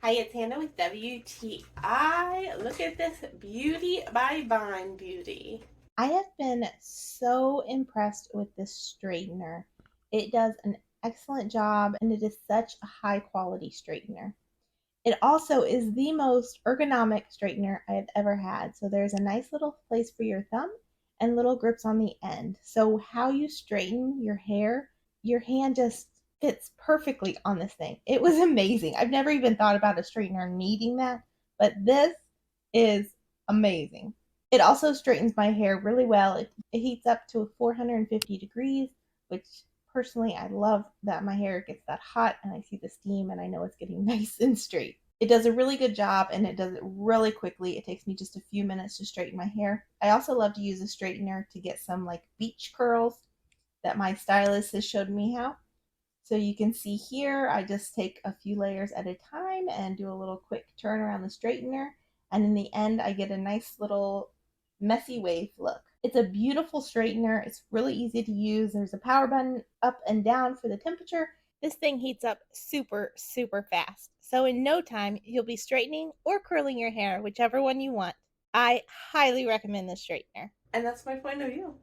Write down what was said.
Hi, it's Hannah with WTI. Look at this beauty by Vine Beauty. I have been so impressed with this straightener. It does an excellent job and it is such a high quality straightener. It also is the most ergonomic straightener I have ever had. So there's a nice little place for your thumb and little grips on the end. So how you straighten your hair, your hand just fits perfectly on this thing. It was amazing. I've never even thought about a straightener needing that, but this is amazing. It also straightens my hair really well. It heats up to 450 degrees, which personally I love that my hair gets that hot and I see the steam and I know it's getting nice and straight. It does a really good job and it does it really quickly. It takes me just a few minutes to straighten my hair. I also love to use a straightener to get some like beach curls that my stylist has showed me how. So you can see here, I just take a few layers at a time and do a little quick turn around the straightener. And in the end, I get a nice little messy wave look. It's a beautiful straightener. It's really easy to use. There's a power button up and down for the temperature. This thing heats up super, super fast. So in no time, you'll be straightening or curling your hair, whichever one you want. I highly recommend this straightener. And that's my point of view.